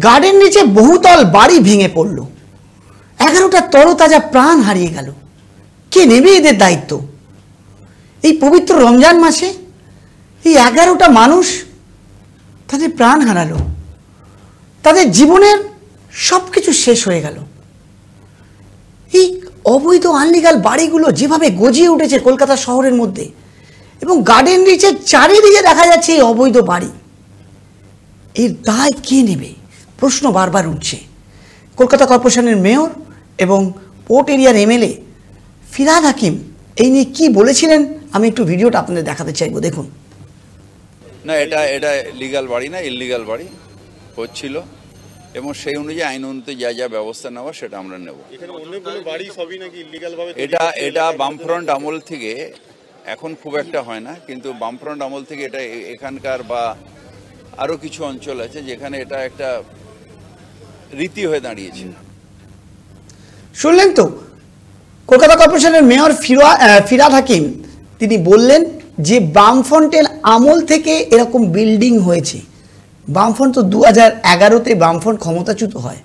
Garden নিচে বহুতল বাড়ি ভেঙে পড়ল, 11টা তরতাজা প্রাণ হারিয়ে গেল। কে নেবে এদের দায়িত্ব? এই পবিত্র রমজান মাসে এই 11টা মানুষ তাদের প্রাণ হারালো, তাদের জীবনের সব কিছু শেষ হয়ে গেল। এই অবৈধ আনলিগাল বাড়িগুলো যেভাবে গজিয়ে উঠেছে কলকাতা শহরের মধ্যে, এবং গার্ডেন রিচের চারিদিকে দেখা যাচ্ছে এই অবৈধ বাড়ি, এর দায় কে নেবে প্রশ্ন বারবার উঠছে। কলকাতা কর্পোরেশনের মেয়র এবং পোর্ট এরিয়ার এমএলএ ফিরহাদ হাকিম এই নিয়ে কি বলেছিলেন আমি একটু ভিডিওটা আপনাদের দেখাতে চাইবো, দেখুন। না, এটা লিগাল বাড়ি না, ইললিগাল বাড়ি হচ্ছিল, এবং সেই অনুযায়ী আইন অনুযায়ী যা ব্যবস্থা নেওয়া সেটা আমরা নেব। এটা বামফ্রন্ট আমল থেকে, এখন খুব একটা হয় না, কিন্তু বামফ্রন্ট আমল থেকে এটা এখানকার বা আরো কিছু অঞ্চল আছে যেখানে এটা একটা রীতি হয়ে দাঁড়িয়েছে। শুনলেন তো কলকাতা কর্পোরেশনের মেয়র ফিরহাদ হাকিম, তিনি বললেন যে বামফ্রন্টের আমল থেকে এরকম বিল্ডিং হয়েছে। বামফ্রন্ট তো 2011-তে বামফ্রন্ট ক্ষমতাচ্যুত হয়,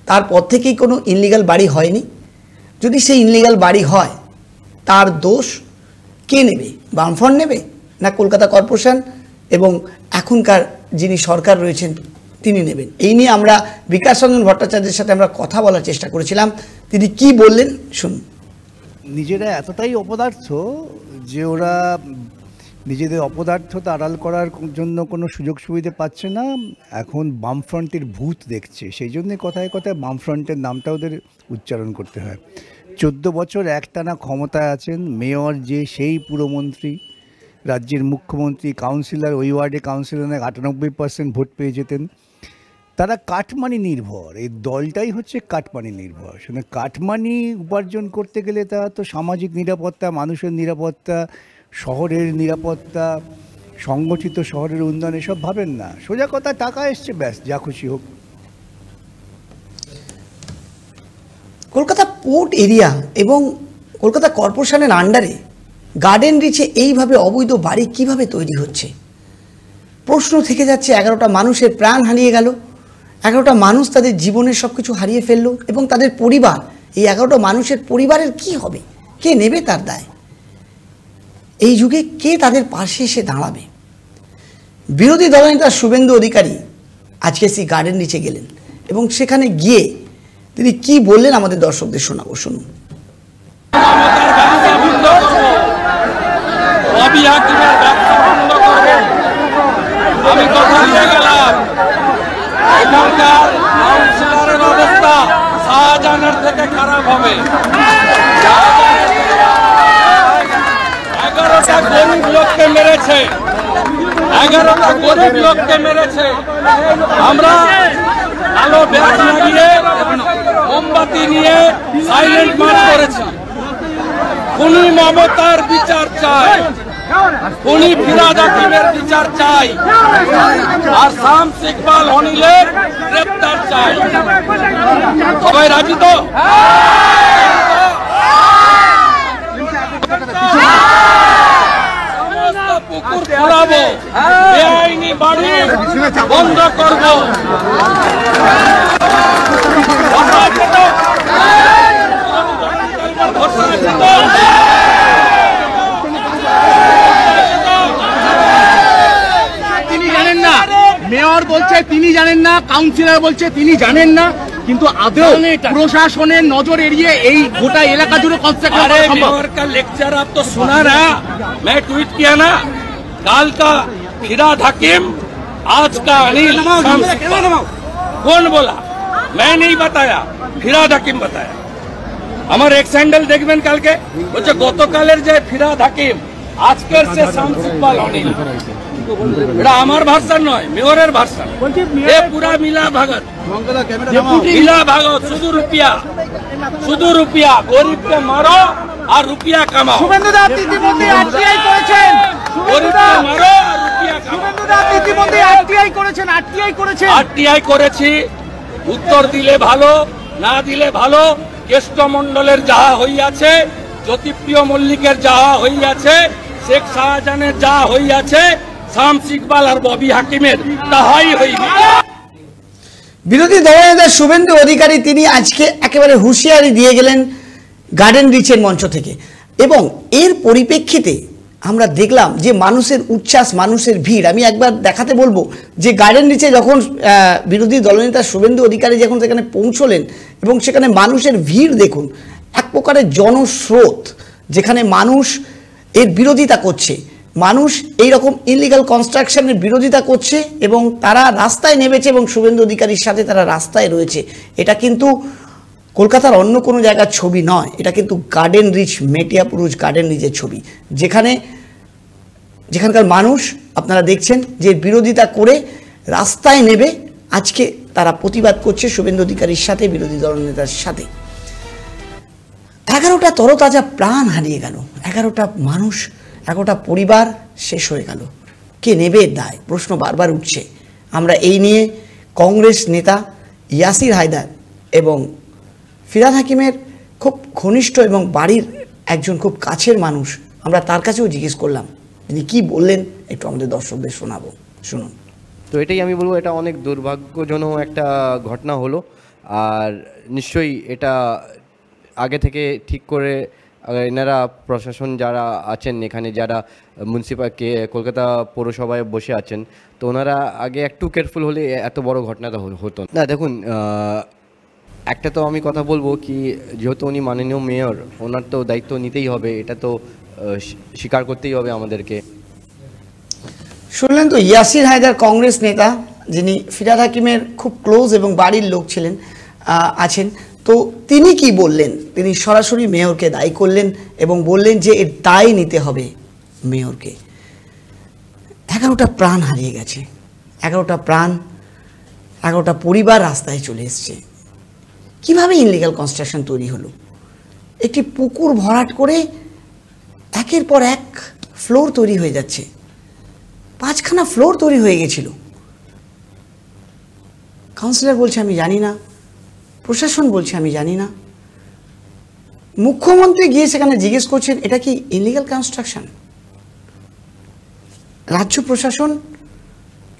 তারপর থেকেই কোনো ইনলিগাল বাড়ি হয়নি। যদি সেই ইনলিগাল বাড়ি হয় তার দোষ কে নেবে? বামফ্রন্ট নেবে না কলকাতা কর্পোরেশন এবং এখনকার যিনি সরকার রয়েছেন তিনি নেবেন? এই নিয়ে আমরা বিকাশ রঞ্জন ভট্টাচার্যের সাথে আমরা কথা বলার চেষ্টা করেছিলাম, তিনি কি বললেন শুনুন। নিজেরা এতটাই অপদার্থ যে ওরা নিজেদের অপদার্থতা আড়াল করার জন্য কোনো সুযোগ সুবিধা পাচ্ছে না, এখন বামফ্রন্টের ভূত দেখছে, সেই জন্যে কথায় কথায় বামফ্রন্টের নামটা ওদের উচ্চারণ করতে হয়। 14 বছর একটানা ক্ষমতায় আছেন মেয়র, যে সেই পুরমন্ত্রী, রাজ্যের মুখ্যমন্ত্রী, কাউন্সিলর, ওই ওয়ার্ডে কাউন্সিলর 98% ভোট পেয়ে যেতেন। তারা কাটমানি নির্ভর, এই দলটাই হচ্ছে কাটমানি নির্ভর। শুনে কাটমানি উপার্জন করতে গেলে তারা তো সামাজিক নিরাপত্তা, মানুষের নিরাপত্তা, শহরের নিরাপত্তা, সংগঠিত শহরের উন্নয়ন এসব ভাবেন না। সোজা কথা, টাকা এসছে, ব্যাস, যা খুশি হোক। কলকাতা পোর্ট এরিয়া এবং কলকাতা কর্পোরেশনের আন্ডারে গার্ডেন রিচে এইভাবে অবৈধ বাড়ি কিভাবে তৈরি হচ্ছে? প্রশ্ন থেকে যাচ্ছে। 11টা মানুষের প্রাণ হারিয়ে গেল, 11টা মানুষ তাদের জীবনের সব কিছু হারিয়ে ফেললো, এবং তাদের পরিবার, এই 11টা মানুষের পরিবারের কি হবে? কে নেবে তার দায়? এই যুগে কে তাদের পাশে এসে দাঁড়াবে? বিরোধী দলনেতা শুভেন্দু অধিকারী আজকে সেই গার্ডেন রিচে গেলেন এবং সেখানে গিয়ে তিনি কি বললেন আমাদের দর্শকদের শোনাবো, শুনুন। আমি কথা দিয়ে গেলাম, এখানকার কাউন্সিলরের অবস্থা শাহজাহানের থেকে খারাপ হবে। 11টা গরিব লোককে মেরেছে, 11টা গরিব লোককে মেরেছে। আমরা আলো ব্যাচ লাগিয়ে মোমবাতি নিয়ে সাইলেন্ট মার্চ করেছি। খুনি মমতার বিচার চাই, খুনি ফিরহাদ হাকিমের বিচার চাই, আর শামস ইকবাল অনিলের গ্রেপ্তার চাই। সবাই রাজি তো? সমস্ত পুকুর খোলাবো, বেআইনি বাড়ি বন্ধ করবো। মেয়র বলছে তিনি জানেন না, কাউন্সিলর বলছে তিনি জানেন না, কিন্তু আদৌ প্রশাসনের নজর এড়িয়ে এই গোটা এলাকা জুড়ে কনস্ট্রাকশন করা সম্ভব? मेयर का लेक्चर आप तो सुना ना, मैं ट्वीट किया ना, काल का फिरहाद हाकिम, आज का अनिल। कौन बोला? मैं नहीं बताया, फिरहाद हाकिम बताया। हमारे एक सैंडल देखবেন কালকে, বলছে গতকালের যে ফিরহাদ হাকিম, আজকের সে শামস ইকবাল অনিল। এটা আমার ভাষণ নয়, মেয়রের ভাষণ। এ পুরা মিলা ভাগত, মিলা ভাগত, শুধু রুপিয়া, গরিবকে মারো আর রুপিয়া কামাও। শুভেন্দুদা ইতিমধ্যে আরটিআই করেছেন, গরিবকে মারো আর রুপিয়া কামাও। শুভেন্দুদা ইতিমধ্যে আরটিআই করেছি। উত্তর দিলে ভালো, না দিলে ভালো। কেষ্টমণ্ডলের যাহা হইয়াছে, জ্যোতিপ্রিয় মল্লিকের যাহা হইয়াছে, শেখ শাহজাহানের যাহা হইয়াছে, শামস ইকবাল আর ববি হাকিমের তাহাই হইবে। বিরোধী দলনেতা শুভেন্দু অধিকারী তিনি আজকে একেবারে হুঁশিয়ারি দিয়ে গেলেন গার্ডেন রিচের মঞ্চ থেকে, এবং এর পরিপ্রেক্ষিতে আমরা দেখলাম যে মানুষের উচ্ছ্বাস, মানুষের ভিড়। আমি একবার দেখাতে বলবো যে গার্ডেন রিচে যখন বিরোধী দলনেতা শুভেন্দু অধিকারী যখন সেখানে পৌঁছলেন এবং সেখানে মানুষের ভিড় দেখুন, এক প্রকারের জনস্রোত, যেখানে মানুষ এর বিরোধিতা করছে, মানুষ এই রকম ইলিগাল কনস্ট্রাকশনের বিরোধিতা করছে এবং তারা রাস্তায় নেমেছে এবং শুভেন্দু অধিকারীর সাথে তারা রাস্তায় রয়েছে। এটা কিন্তু কলকাতার অন্য কোনো জায়গার ছবি নয়, এটা কিন্তু গার্ডেন রিচ, মেটিয়াপুরুষ গার্ডেন রিচের ছবি, যেখানকার মানুষ আপনারা দেখছেন যে বিরোধিতা করে রাস্তায় নেবে আজকে তারা প্রতিবাদ করছে শুভেন্দু অধিকারীর সাথে, বিরোধী দলনেতার সাথে। 11টা তরতাজা প্রাণ হারিয়ে গেল, 11টা মানুষ, 11টা পরিবার শেষ হয়ে গেল। কে নেবে দায়? প্রশ্ন বারবার উঠছে। আমরা এই নিয়ে কংগ্রেস নেতা ইয়াসির হায়দার এবং ফিরহাদ হাকিমের খুব ঘনিষ্ঠ এবং বাড়ির একজন খুব কাছের মানুষ, আমরা তার কাছেও জিজ্ঞেস করলাম, তিনি কি বললেন একটু আমাদের দর্শকদের শোনাবো, শুনুন। তো এটাই আমি বলবো, এটা অনেক দুর্ভাগ্যজনক একটা ঘটনা হলো, আর নিশ্চয়ই এটা আগে থেকে ঠিক করে এনারা প্রশাসন যারা আছেন এখানে, যারা কলকাতা পৌরসভায় বসে আছেন, তো ওনারা আগে একটু কেয়ারফুল হলে এত বড় ঘটনাটা হতো না। দেখুন, একটা তো আমি কথা বলবো কি, যেহেতু উনি মাননীয় মেয়র, ওনার তো দায়িত্ব নিতেই হবে, এটা তো স্বীকার করতেই হবে আমাদেরকে। শুনলেন তো ইয়াসির হায়দার, কংগ্রেস নেতা, যিনি ফিরহাদ হাকিমের খুব ক্লোজ এবং বাড়ির লোক ছিলেন, আছেন। তো তিনি কি বললেন? তিনি সরাসরি মেয়রকে দায়ী করলেন এবং বললেন যে এর দায় নিতে হবে মেয়রকে। 11টা প্রাণ হারিয়ে গেছে, 11টা প্রাণ, 11টা পরিবার রাস্তায় চলে এসছে। কিভাবে ইনলিগাল কনস্ট্রাকশন তৈরি হলো? একটি পুকুর ভরাট করে একের পর এক ফ্লোর তৈরি হয়ে যাচ্ছে, 5খানা ফ্লোর তৈরি হয়ে গেছিল। কাউন্সিলর বলছে আমি জানি না, প্রশাসন বলছে আমি জানি না, মুখ্যমন্ত্রী গিয়ে সেখানে জিজ্ঞেস করছেন এটা কি ইনলিগাল কনস্ট্রাকশন? রাজ্য প্রশাসন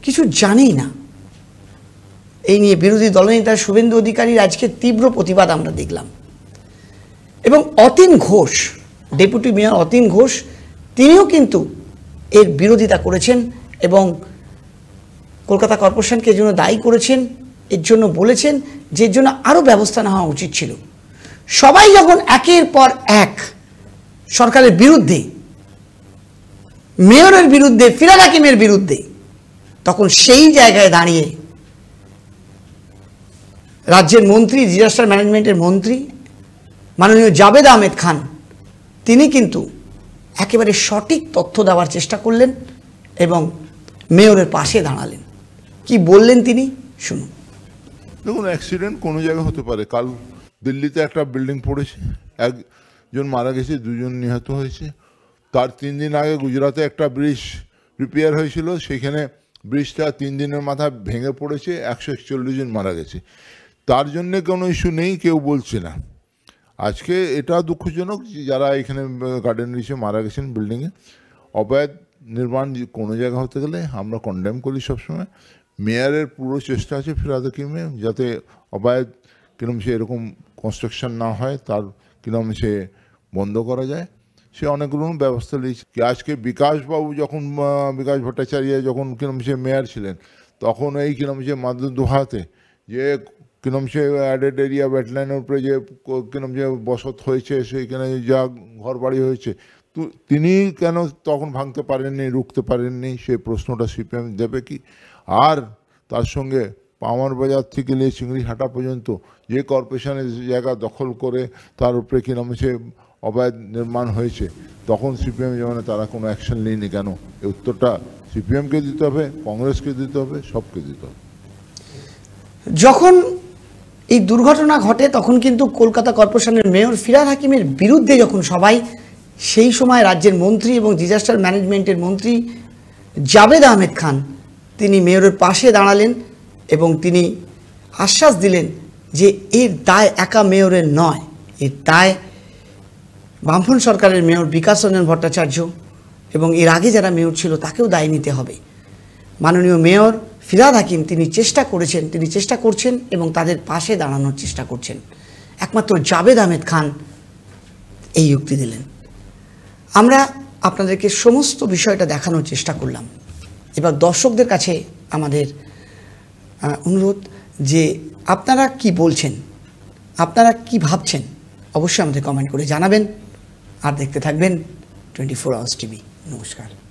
কিছু জানেই না। এই নিয়ে বিরোধী দলনেতা শুভেন্দু অধিকারীর আজকে তীব্র প্রতিবাদ আমরা দেখলাম, এবং অতীন ঘোষ, ডেপুটি মেয়র অতীন ঘোষ, তিনিও কিন্তু এর বিরোধিতা করেছেন এবং কলকাতা কর্পোরেশনকে এর জন্য দায়ী করেছেন, এর জন্য বলেছেন যে এর জন্য আরও ব্যবস্থা নেওয়া উচিত ছিল। সবাই যখন একের পর এক সরকারের বিরুদ্ধে, মেয়রের বিরুদ্ধে, ফিরহাদ হাকিমের বিরুদ্ধে, তখন সেই জায়গায় দাঁড়িয়ে রাজ্যের মন্ত্রী, ডিজাস্টার ম্যানেজমেন্টের মন্ত্রী মাননীয় জাভেদ আহমেদ খান, তিনি কিন্তু একেবারে সঠিক তথ্য দেওয়ার চেষ্টা করলেন এবং মেয়রের পাশে দাঁড়ালেন। কি বললেন তিনি, শুনুন। দেখুন, অ্যাক্সিডেন্ট কোনো জায়গায় হতে পারে। কাল দিল্লিতে একটা বিল্ডিং পড়েছে, একজন মারা গেছে, 2জন নিহত হয়েছে। তার 3 দিন আগে গুজরাটে একটা ব্রিজ রিপেয়ার হয়েছিল, সেখানে ব্রিজটা 3 দিনের মাথায় ভেঙে পড়েছে, 141 জন মারা গেছে। তার জন্যে কোনো ইস্যু নেই, কেউ বলছে না। আজকে এটা দুঃখজনক যারা এখানে গার্ডেন রিচে মারা গেছেন বিল্ডিংয়ে। অবৈধ নির্মাণ কোনো জায়গা হতে গেলে আমরা কন্ডেম করি সবসময়। মেয়রের পুরো চেষ্টা আছে ফিরহাদ হাকিমে যাতে অবৈধ কিরম সে এরকম কনস্ট্রাকশন না হয়, তার কিরম সে বন্ধ করা যায়, সে অনেকগুলো ব্যবস্থা নিয়েছে। আজকে বিকাশবাবু যখন, বিকাশ ভট্টাচার্য যখন কিরম সে মেয়র ছিলেন, তখন এই কিরম সে মাদুদোহাতে যে কিরম সে অ্যাডেড এরিয়া ওয়েটল্যান্ডের উপরে যে কিরম যে বসত হয়েছে, সেইখানে যা ঘর বাড়ি হয়েছে, তো তিনি কেন তখন ভাঙতে পারেননি, রুখতে পারেননি, সেই প্রশ্নটা সিপিএম দেবে কি? আর তার সঙ্গে পামার বাজার থেকে নিয়ে চিংড়িহাটা পর্যন্ত যে কর্পোরেশনের জায়গা দখল করে তার উপরে কিরম সে অবৈধ নির্মাণ হয়েছে, তখন সিপিএম যেমন তারা কোনো অ্যাকশন নেয়নি কেন? এই উত্তরটা সিপিএমকে দিতে হবে, কংগ্রেসকে দিতে হবে, সবকে দিতে হবে। যখন এই দুর্ঘটনা ঘটে তখন কিন্তু কলকাতা কর্পোরেশনের মেয়র ফিরহাদ হাকিমের বিরুদ্ধে যখন সবাই, সেই সময় রাজ্যের মন্ত্রী এবং ডিজাস্টার ম্যানেজমেন্টের মন্ত্রী জাভেদ আহমেদ খান তিনি মেয়রের পাশে দাঁড়ালেন এবং তিনি আশ্বাস দিলেন যে এর দায় একা মেয়রের নয়, এর দায় বামফ্রন্ট সরকারের মেয়র বিকাশ রঞ্জন ভট্টাচার্য এবং এর আগে যারা মেয়র ছিল তাকেও দায় নিতে হবে। মাননীয় মেয়র ফিরহাদ হাকিম তিনি চেষ্টা করছেন এবং তাদের পাশে দাঁড়ানোর চেষ্টা করছেন। একমাত্র জাভেদ আহমেদ খান এই যুক্তি দিলেন। আমরা আপনাদেরকে সমস্ত বিষয়টা দেখানোর চেষ্টা করলাম। এবার দর্শকদের কাছে আমাদের অনুরোধ যে আপনারা কি বলছেন, আপনারা কি ভাবছেন, অবশ্যই আমাদের কমেন্ট করে জানাবেন। আর দেখতে থাকবেন 24 আওয়ার্স টিভি। নমস্কার।